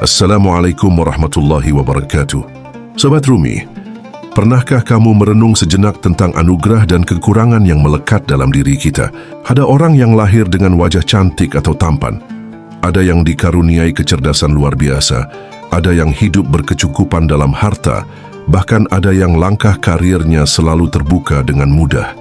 Assalamualaikum warahmatullahi wabarakatuh. Sobat Rumi, pernahkah kamu merenung sejenak tentang anugerah dan kekurangan yang melekat dalam diri kita? Ada orang yang lahir dengan wajah cantik atau tampan. Ada yang dikaruniai kecerdasan luar biasa. Ada yang hidup berkecukupan dalam harta. Bahkan ada yang langkah karirnya selalu terbuka dengan mudah.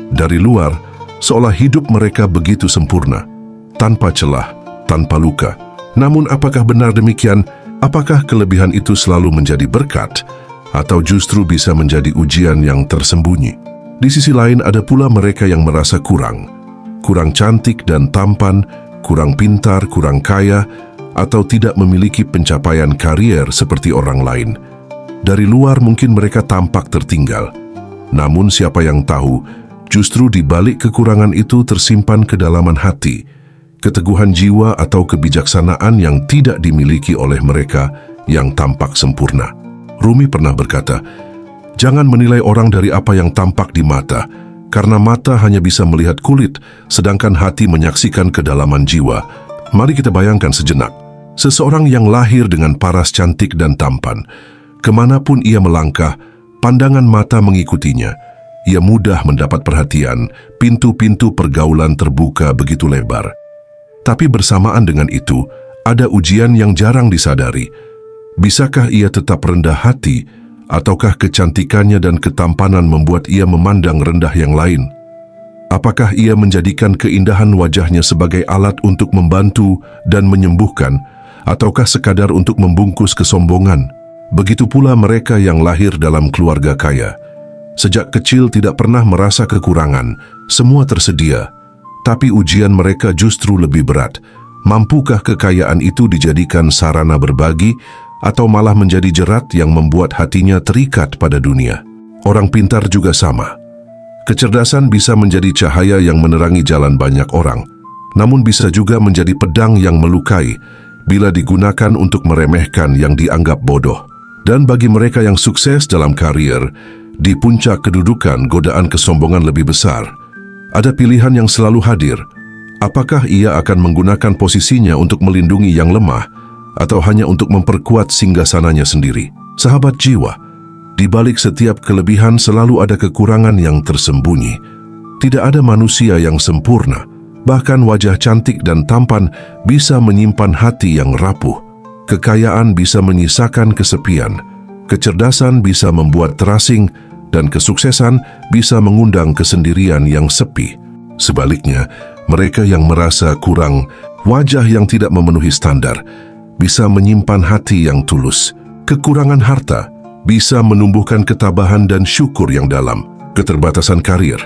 Dari luar, seolah hidup mereka begitu sempurna, tanpa celah, tanpa luka. Namun apakah benar demikian? Apakah kelebihan itu selalu menjadi berkat? Atau justru bisa menjadi ujian yang tersembunyi? Di sisi lain ada pula mereka yang merasa kurang cantik dan tampan, kurang pintar, kurang kaya, atau tidak memiliki pencapaian karier seperti orang lain. Dari luar mungkin mereka tampak tertinggal. Namun siapa yang tahu, justru di balik kekurangan itu tersimpan kedalaman hati, keteguhan jiwa atau kebijaksanaan yang tidak dimiliki oleh mereka yang tampak sempurna. Rumi pernah berkata, "Jangan menilai orang dari apa yang tampak di mata, karena mata hanya bisa melihat kulit, sedangkan hati menyaksikan kedalaman jiwa." Mari kita bayangkan sejenak, seseorang yang lahir dengan paras cantik dan tampan. Kemanapun ia melangkah, pandangan mata mengikutinya. Ia mudah mendapat perhatian, pintu-pintu pergaulan terbuka begitu lebar. Tapi bersamaan dengan itu, ada ujian yang jarang disadari. Bisakah ia tetap rendah hati, ataukah kecantikannya dan ketampanan membuat ia memandang rendah yang lain? Apakah ia menjadikan keindahan wajahnya sebagai alat untuk membantu dan menyembuhkan, ataukah sekadar untuk membungkus kesombongan? Begitu pula mereka yang lahir dalam keluarga kaya. Sejak kecil tidak pernah merasa kekurangan, semua tersedia. Tapi ujian mereka justru lebih berat. Mampukah kekayaan itu dijadikan sarana berbagi atau malah menjadi jerat yang membuat hatinya terikat pada dunia? Orang pintar juga sama. Kecerdasan bisa menjadi cahaya yang menerangi jalan banyak orang, namun bisa juga menjadi pedang yang melukai bila digunakan untuk meremehkan yang dianggap bodoh. Dan bagi mereka yang sukses dalam karier, di puncak kedudukan godaan kesombongan lebih besar. Ada pilihan yang selalu hadir. Apakah ia akan menggunakan posisinya untuk melindungi yang lemah atau hanya untuk memperkuat singgasananya sendiri? Sahabat jiwa, di balik setiap kelebihan selalu ada kekurangan yang tersembunyi. Tidak ada manusia yang sempurna. Bahkan wajah cantik dan tampan bisa menyimpan hati yang rapuh. Kekayaan bisa menyisakan kesepian. Kecerdasan bisa membuat terasing, dan kesuksesan bisa mengundang kesendirian yang sepi. Sebaliknya, mereka yang merasa kurang, wajah yang tidak memenuhi standar, bisa menyimpan hati yang tulus. Kekurangan harta bisa menumbuhkan ketabahan dan syukur yang dalam. Keterbatasan karir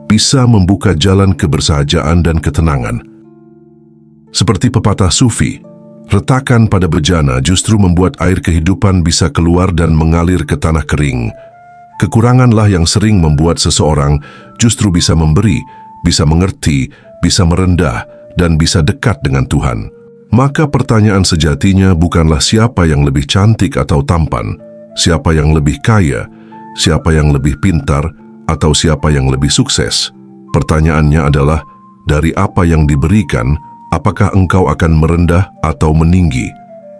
bisa membuka jalan kebersahajaan dan ketenangan. Seperti pepatah Sufi, retakan pada bejana justru membuat air kehidupan bisa keluar dan mengalir ke tanah kering. Kekuranganlah yang sering membuat seseorang justru bisa memberi, bisa mengerti, bisa merendah, dan bisa dekat dengan Tuhan. Maka pertanyaan sejatinya bukanlah siapa yang lebih cantik atau tampan, siapa yang lebih kaya, siapa yang lebih pintar, atau siapa yang lebih sukses. Pertanyaannya adalah, dari apa yang diberikan, apakah engkau akan merendah atau meninggi?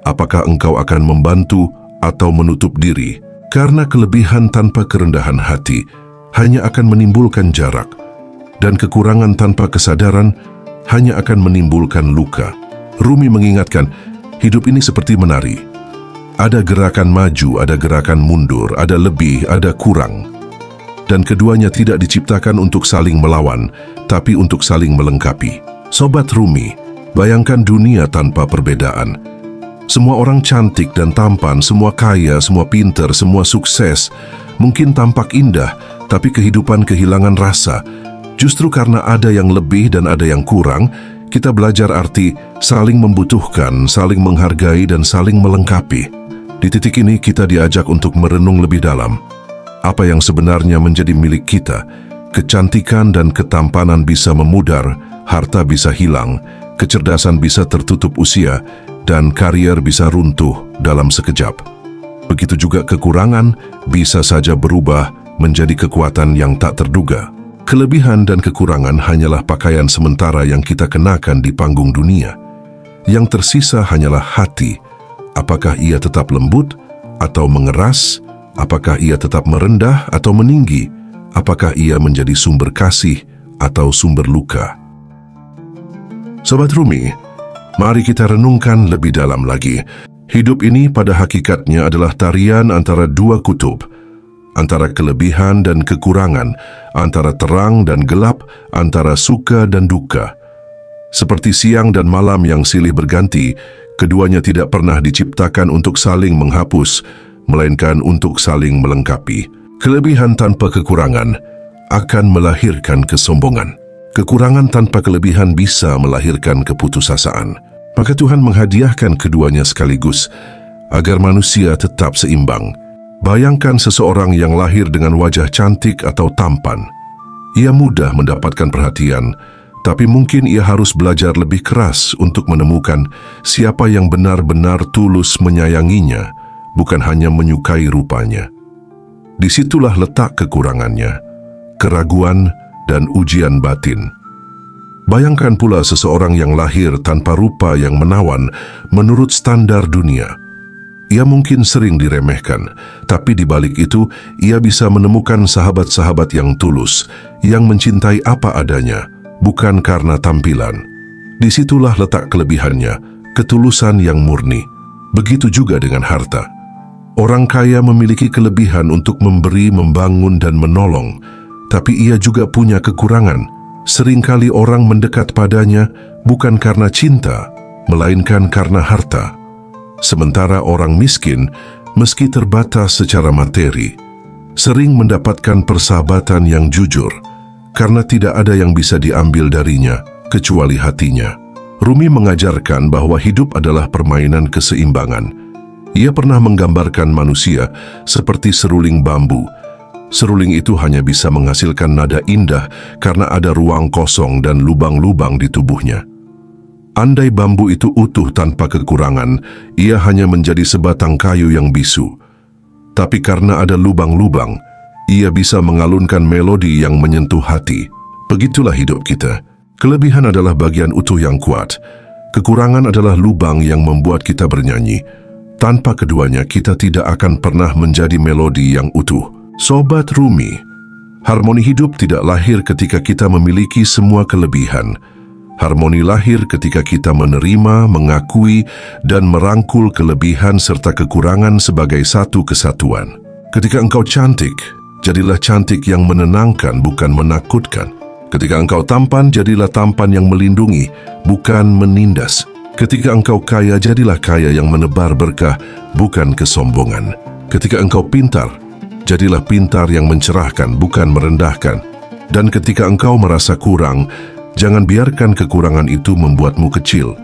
Apakah engkau akan membantu atau menutup diri? Karena kelebihan tanpa kerendahan hati hanya akan menimbulkan jarak, dan kekurangan tanpa kesadaran hanya akan menimbulkan luka. Rumi mengingatkan, hidup ini seperti menari. Ada gerakan maju, ada gerakan mundur, ada lebih, ada kurang. Dan keduanya tidak diciptakan untuk saling melawan, tapi untuk saling melengkapi. Sobat Rumi, bayangkan dunia tanpa perbedaan. Semua orang cantik dan tampan, semua kaya, semua pintar, semua sukses. Mungkin tampak indah, tapi kehidupan kehilangan rasa. Justru karena ada yang lebih dan ada yang kurang, kita belajar arti saling membutuhkan, saling menghargai, dan saling melengkapi. Di titik ini kita diajak untuk merenung lebih dalam. Apa yang sebenarnya menjadi milik kita? Kecantikan dan ketampanan bisa memudar, harta bisa hilang, kecerdasan bisa tertutup usia, dan karier bisa runtuh dalam sekejap. Begitu juga kekurangan bisa saja berubah menjadi kekuatan yang tak terduga. Kelebihan dan kekurangan hanyalah pakaian sementara yang kita kenakan di panggung dunia. Yang tersisa hanyalah hati, Apakah ia tetap lembut atau mengeras? Apakah ia tetap merendah atau meninggi? Apakah ia menjadi sumber kasih atau sumber luka? Sobat Rumi, mari kita renungkan lebih dalam lagi. Hidup ini pada hakikatnya adalah tarian antara dua kutub, antara kelebihan dan kekurangan, antara terang dan gelap, antara suka dan duka. Seperti siang dan malam yang silih berganti, keduanya tidak pernah diciptakan untuk saling menghapus, melainkan untuk saling melengkapi. Kelebihan tanpa kekurangan akan melahirkan kesombongan. Kekurangan tanpa kelebihan bisa melahirkan keputusasaan. Maka Tuhan menghadiahkan keduanya sekaligus, agar manusia tetap seimbang. Bayangkan seseorang yang lahir dengan wajah cantik atau tampan. Ia mudah mendapatkan perhatian, tapi mungkin ia harus belajar lebih keras untuk menemukan siapa yang benar-benar tulus menyayanginya, bukan hanya menyukai rupanya. Disitulah letak kekurangannya, keraguan dan ujian batin. Bayangkan pula seseorang yang lahir tanpa rupa yang menawan menurut standar dunia. Ia mungkin sering diremehkan, tapi di balik itu ia bisa menemukan sahabat-sahabat yang tulus, yang mencintai apa adanya, bukan karena tampilan. Disitulah letak kelebihannya, ketulusan yang murni. Begitu juga dengan harta. Orang kaya memiliki kelebihan untuk memberi, membangun, dan menolong, tapi ia juga punya kekurangan. Seringkali orang mendekat padanya bukan karena cinta, melainkan karena harta. Sementara orang miskin, meski terbatas secara materi, sering mendapatkan persahabatan yang jujur, karena tidak ada yang bisa diambil darinya, kecuali hatinya. Rumi mengajarkan bahwa hidup adalah permainan keseimbangan. Ia pernah menggambarkan manusia seperti seruling bambu. Seruling itu hanya bisa menghasilkan nada indah karena ada ruang kosong dan lubang-lubang di tubuhnya. Andai bambu itu utuh tanpa kekurangan, ia hanya menjadi sebatang kayu yang bisu. Tapi karena ada lubang-lubang, ia bisa mengalunkan melodi yang menyentuh hati. Begitulah hidup kita. Kelebihan adalah bagian utuh yang kuat. Kekurangan adalah lubang yang membuat kita bernyanyi. Tanpa keduanya, kita tidak akan pernah menjadi melodi yang utuh. Sobat Rumi, harmoni hidup tidak lahir ketika kita memiliki semua kelebihan. Harmoni lahir ketika kita menerima, mengakui, dan merangkul kelebihan serta kekurangan sebagai satu kesatuan. Ketika engkau cantik, jadilah cantik yang menenangkan, bukan menakutkan. Ketika engkau tampan, jadilah tampan yang melindungi, bukan menindas. Ketika engkau kaya, jadilah kaya yang menebar berkah, bukan kesombongan. Ketika engkau pintar, jadilah pintar yang mencerahkan, bukan merendahkan. Dan ketika engkau merasa kurang, jangan biarkan kekurangan itu membuatmu kecil.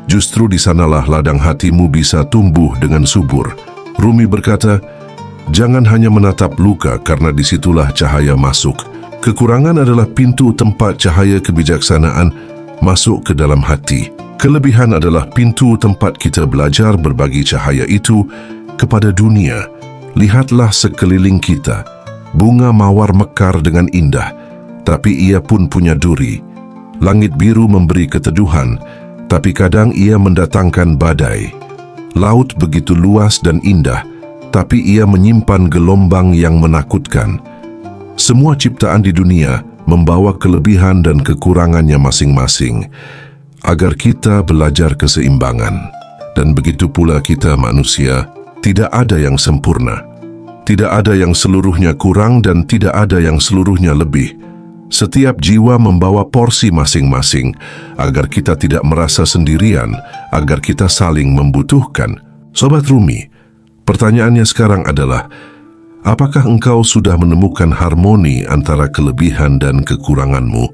Justru di sanalah ladang hatimu bisa tumbuh dengan subur. Rumi berkata, jangan hanya menatap luka karena disitulah cahaya masuk. Kekurangan adalah pintu tempat cahaya kebijaksanaan masuk ke dalam hati. Kelebihan adalah pintu tempat kita belajar berbagi cahaya itu kepada dunia. Lihatlah sekeliling kita. Bunga mawar mekar dengan indah, tapi ia pun punya duri. Langit biru memberi keteduhan, tapi kadang ia mendatangkan badai. Laut begitu luas dan indah, tapi ia menyimpan gelombang yang menakutkan. Semua ciptaan di dunia membawa kelebihan dan kekurangannya masing-masing, agar kita belajar keseimbangan. Dan begitu pula kita manusia, tidak ada yang sempurna. Tidak ada yang seluruhnya kurang dan tidak ada yang seluruhnya lebih. Setiap jiwa membawa porsi masing-masing, agar kita tidak merasa sendirian, agar kita saling membutuhkan. Sobat Rumi, pertanyaannya sekarang adalah, apakah engkau sudah menemukan harmoni antara kelebihan dan kekuranganmu?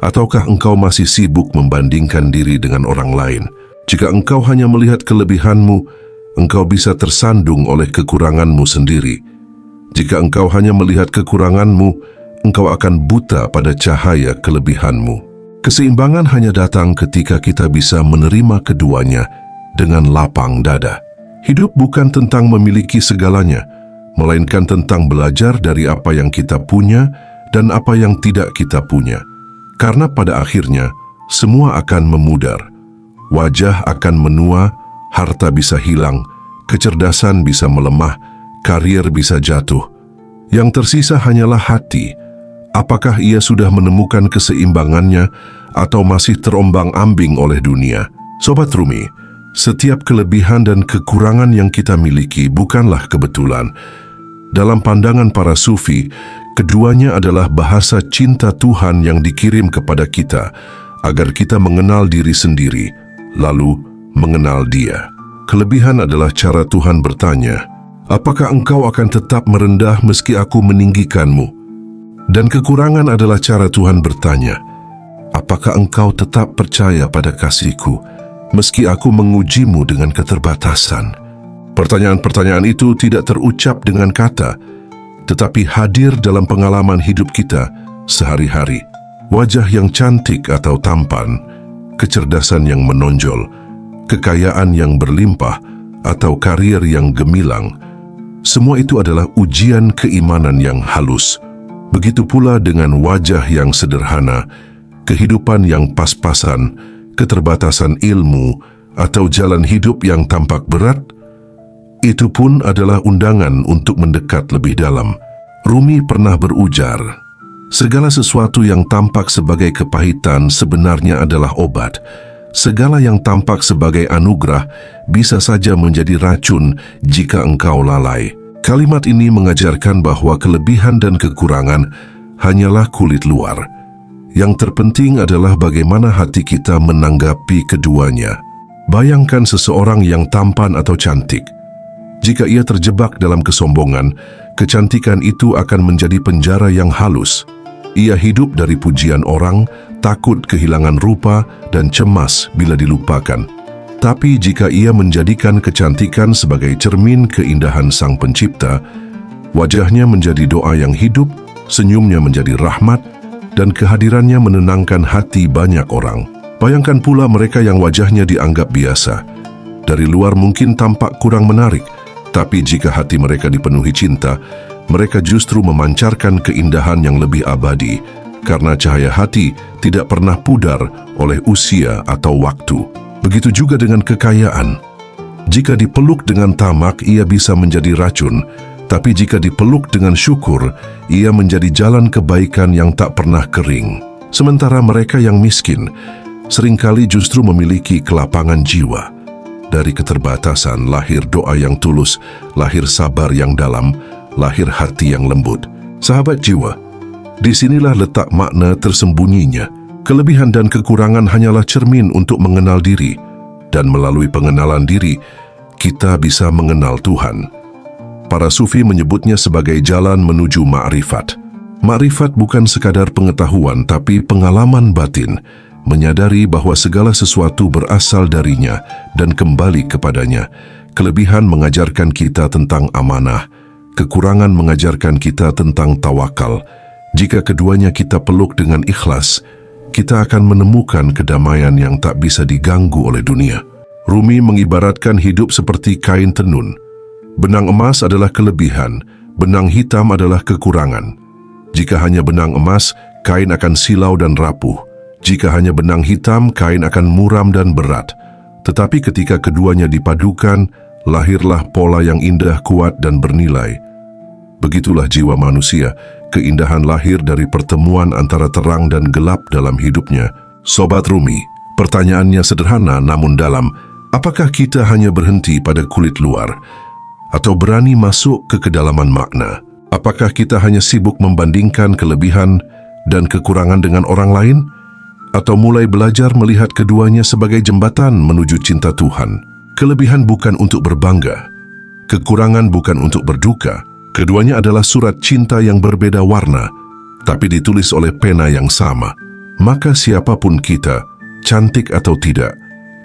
Ataukah engkau masih sibuk membandingkan diri dengan orang lain? Jika engkau hanya melihat kelebihanmu, engkau bisa tersandung oleh kekuranganmu sendiri. Jika engkau hanya melihat kekuranganmu, engkau akan buta pada cahaya kelebihanmu. Keseimbangan hanya datang ketika kita bisa menerima keduanya dengan lapang dada. Hidup bukan tentang memiliki segalanya, melainkan tentang belajar dari apa yang kita punya dan apa yang tidak kita punya. Karena pada akhirnya, semua akan memudar. Wajah akan menua, harta bisa hilang, kecerdasan bisa melemah, karier bisa jatuh. Yang tersisa hanyalah hati. Apakah ia sudah menemukan keseimbangannya atau masih terombang-ambing oleh dunia? Sobat Rumi, setiap kelebihan dan kekurangan yang kita miliki bukanlah kebetulan. Dalam pandangan para sufi, keduanya adalah bahasa cinta Tuhan yang dikirim kepada kita agar kita mengenal diri sendiri, lalu mengenal Dia. Kelebihan adalah cara Tuhan bertanya, apakah engkau akan tetap merendah meski aku meninggikanmu? Dan kekurangan adalah cara Tuhan bertanya, apakah engkau tetap percaya pada kasih-Ku meski aku mengujimu dengan keterbatasan? Pertanyaan-pertanyaan itu tidak terucap dengan kata, tetapi hadir dalam pengalaman hidup kita sehari-hari. Wajah yang cantik atau tampan, kecerdasan yang menonjol, kekayaan yang berlimpah, atau karier yang gemilang, semua itu adalah ujian keimanan yang halus. Begitu pula dengan wajah yang sederhana, kehidupan yang pas-pasan, keterbatasan ilmu, atau jalan hidup yang tampak berat, itu pun adalah undangan untuk mendekat lebih dalam. Rumi pernah berujar, segala sesuatu yang tampak sebagai kepahitan sebenarnya adalah obat. Segala yang tampak sebagai anugerah bisa saja menjadi racun jika engkau lalai. Kalimat ini mengajarkan bahwa kelebihan dan kekurangan hanyalah kulit luar. Yang terpenting adalah bagaimana hati kita menanggapi keduanya. Bayangkan seseorang yang tampan atau cantik. Jika ia terjebak dalam kesombongan, kecantikan itu akan menjadi penjara yang halus. Ia hidup dari pujian orang, takut kehilangan rupa, dan cemas bila dilupakan. Tapi jika ia menjadikan kecantikan sebagai cermin keindahan Sang Pencipta, wajahnya menjadi doa yang hidup, senyumnya menjadi rahmat, dan kehadirannya menenangkan hati banyak orang. Bayangkan pula mereka yang wajahnya dianggap biasa. Dari luar mungkin tampak kurang menarik, tapi jika hati mereka dipenuhi cinta, mereka justru memancarkan keindahan yang lebih abadi, karena cahaya hati tidak pernah pudar oleh usia atau waktu. Begitu juga dengan kekayaan. Jika dipeluk dengan tamak, ia bisa menjadi racun, tapi jika dipeluk dengan syukur, ia menjadi jalan kebaikan yang tak pernah kering. Sementara mereka yang miskin, seringkali justru memiliki kelapangan jiwa. Dari keterbatasan lahir doa yang tulus, lahir sabar yang dalam, lahir hati yang lembut. Sahabat jiwa, disinilah letak makna tersembunyinya. Kelebihan dan kekurangan hanyalah cermin untuk mengenal diri, dan melalui pengenalan diri, kita bisa mengenal Tuhan. Para sufi menyebutnya sebagai jalan menuju ma'rifat. Ma'rifat bukan sekadar pengetahuan, tapi pengalaman batin, menyadari bahwa segala sesuatu berasal darinya dan kembali kepadanya. Kelebihan mengajarkan kita tentang amanah, kekurangan mengajarkan kita tentang tawakal. Jika keduanya kita peluk dengan ikhlas, kita akan menemukan kedamaian yang tak bisa diganggu oleh dunia. Rumi mengibaratkan hidup seperti kain tenun. Benang emas adalah kelebihan, benang hitam adalah kekurangan. Jika hanya benang emas, kain akan silau dan rapuh. Jika hanya benang hitam, kain akan muram dan berat. Tetapi ketika keduanya dipadukan, lahirlah pola yang indah, kuat, dan bernilai. Begitulah jiwa manusia, keindahan lahir dari pertemuan antara terang dan gelap dalam hidupnya. Sobat Rumi, pertanyaannya sederhana namun dalam. Apakah kita hanya berhenti pada kulit luar? Atau berani masuk ke kedalaman makna? Apakah kita hanya sibuk membandingkan kelebihan dan kekurangan dengan orang lain? Atau mulai belajar melihat keduanya sebagai jembatan menuju cinta Tuhan? Kelebihan bukan untuk berbangga, kekurangan bukan untuk berduka. Keduanya adalah surat cinta yang berbeda warna, tapi ditulis oleh pena yang sama. Maka siapapun kita, cantik atau tidak,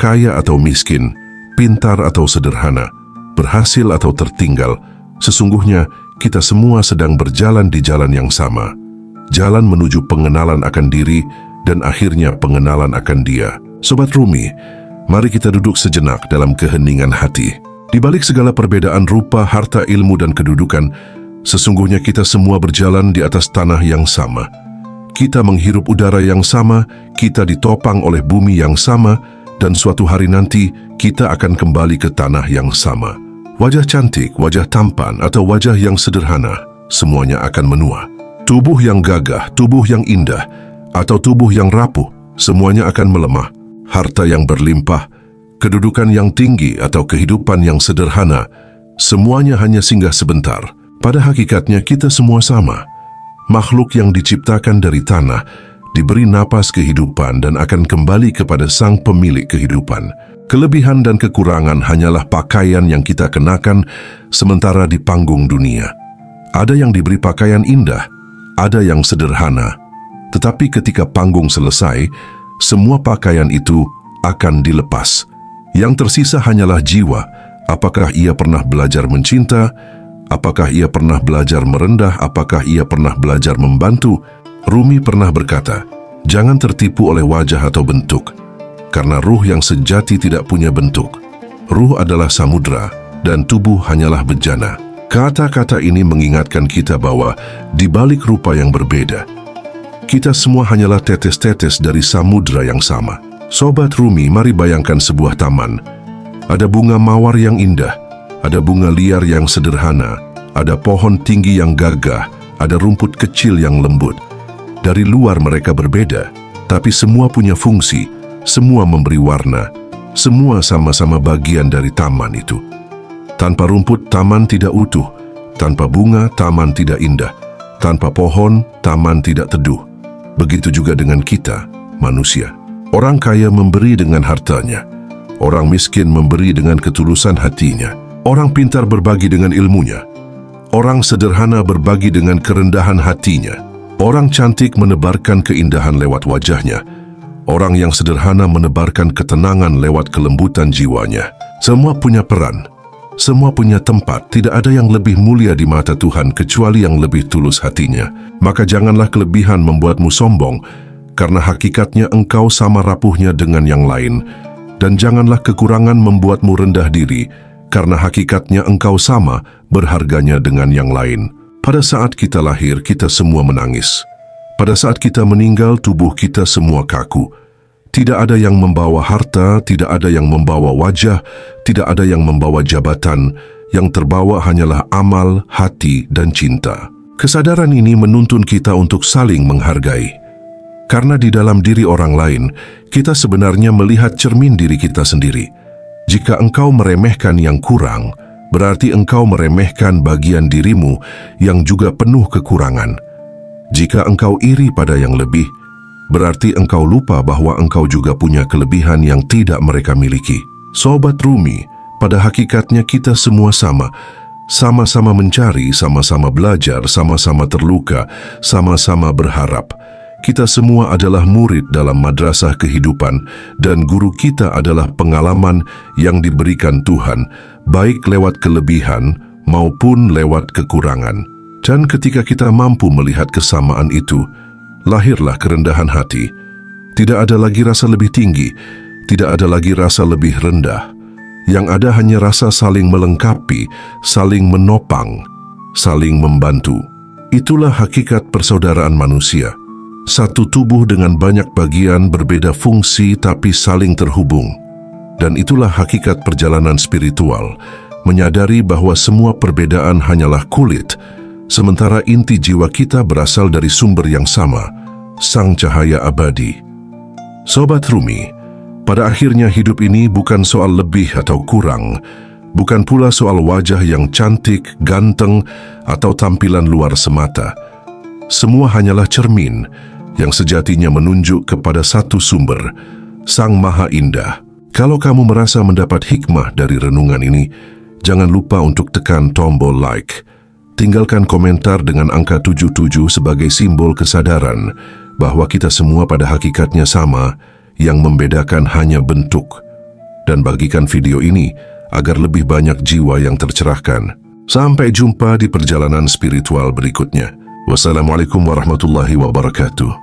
kaya atau miskin, pintar atau sederhana, berhasil atau tertinggal, sesungguhnya kita semua sedang berjalan di jalan yang sama. Jalan menuju pengenalan akan diri, dan akhirnya pengenalan akan Dia. Sobat Rumi, mari kita duduk sejenak dalam keheningan hati. Di balik segala perbedaan rupa, harta, ilmu, dan kedudukan, sesungguhnya kita semua berjalan di atas tanah yang sama. Kita menghirup udara yang sama, kita ditopang oleh bumi yang sama, dan suatu hari nanti kita akan kembali ke tanah yang sama. Wajah cantik, wajah tampan, atau wajah yang sederhana, semuanya akan menua. Tubuh yang gagah, tubuh yang indah, atau tubuh yang rapuh, semuanya akan melemah. Harta yang berlimpah, kedudukan yang tinggi, atau kehidupan yang sederhana, semuanya hanya singgah sebentar. Pada hakikatnya kita semua sama. Makhluk yang diciptakan dari tanah, diberi napas kehidupan dan akan kembali kepada sang pemilik kehidupan. Kelebihan dan kekurangan hanyalah pakaian yang kita kenakan sementara di panggung dunia. Ada yang diberi pakaian indah, ada yang sederhana. Tetapi ketika panggung selesai, semua pakaian itu akan dilepas. Yang tersisa hanyalah jiwa. Apakah ia pernah belajar mencinta? Apakah ia pernah belajar merendah? Apakah ia pernah belajar membantu? Rumi pernah berkata, "Jangan tertipu oleh wajah atau bentuk, karena ruh yang sejati tidak punya bentuk. Ruh adalah samudra, dan tubuh hanyalah bejana." Kata-kata ini mengingatkan kita bahwa di balik rupa yang berbeda, kita semua hanyalah tetes-tetes dari samudra yang sama. Sobat Rumi, mari bayangkan sebuah taman. Ada bunga mawar yang indah, ada bunga liar yang sederhana, ada pohon tinggi yang gagah, ada rumput kecil yang lembut. Dari luar mereka berbeda, tapi semua punya fungsi, semua memberi warna, semua sama-sama bagian dari taman itu. Tanpa rumput, taman tidak utuh. Tanpa bunga, taman tidak indah. Tanpa pohon, taman tidak teduh. Begitu juga dengan kita, manusia. Orang kaya memberi dengan hartanya. Orang miskin memberi dengan ketulusan hatinya. Orang pintar berbagi dengan ilmunya. Orang sederhana berbagi dengan kerendahan hatinya. Orang cantik menebarkan keindahan lewat wajahnya. Orang yang sederhana menebarkan ketenangan lewat kelembutan jiwanya. Semua punya peran. Semua punya tempat, tidak ada yang lebih mulia di mata Tuhan kecuali yang lebih tulus hatinya. Maka janganlah kelebihan membuatmu sombong, karena hakikatnya engkau sama rapuhnya dengan yang lain. Dan janganlah kekurangan membuatmu rendah diri, karena hakikatnya engkau sama berharganya dengan yang lain. Pada saat kita lahir, kita semua menangis. Pada saat kita meninggal, tubuh kita semua kaku. Tidak ada yang membawa harta, tidak ada yang membawa wajah, tidak ada yang membawa jabatan. Yang terbawa hanyalah amal, hati, dan cinta. Kesadaran ini menuntun kita untuk saling menghargai. Karena di dalam diri orang lain, kita sebenarnya melihat cermin diri kita sendiri. Jika engkau meremehkan yang kurang, berarti engkau meremehkan bagian dirimu yang juga penuh kekurangan. Jika engkau iri pada yang lebih, berarti engkau lupa bahwa engkau juga punya kelebihan yang tidak mereka miliki. Sobat Rumi, pada hakikatnya kita semua sama. Sama-sama mencari, sama-sama belajar, sama-sama terluka, sama-sama berharap. Kita semua adalah murid dalam madrasah kehidupan, dan guru kita adalah pengalaman yang diberikan Tuhan, baik lewat kelebihan maupun lewat kekurangan. Dan ketika kita mampu melihat kesamaan itu, lahirlah kerendahan hati. Tidak ada lagi rasa lebih tinggi, tidak ada lagi rasa lebih rendah. Yang ada hanya rasa saling melengkapi, saling menopang, saling membantu. Itulah hakikat persaudaraan manusia. Satu tubuh dengan banyak bagian berbeda fungsi tapi saling terhubung. Dan itulah hakikat perjalanan spiritual, menyadari bahwa semua perbedaan hanyalah kulit, sementara inti jiwa kita berasal dari sumber yang sama, Sang Cahaya Abadi. Sobat Rumi, pada akhirnya hidup ini bukan soal lebih atau kurang, bukan pula soal wajah yang cantik, ganteng, atau tampilan luar semata. Semua hanyalah cermin yang sejatinya menunjuk kepada satu sumber, Sang Maha Indah. Kalau kamu merasa mendapat hikmah dari renungan ini, jangan lupa untuk tekan tombol like. Tinggalkan komentar dengan angka 77 sebagai simbol kesadaran bahwa kita semua pada hakikatnya sama, yang membedakan hanya bentuk. Dan bagikan video ini agar lebih banyak jiwa yang tercerahkan. Sampai jumpa di perjalanan spiritual berikutnya. Wassalamualaikum warahmatullahi wabarakatuh.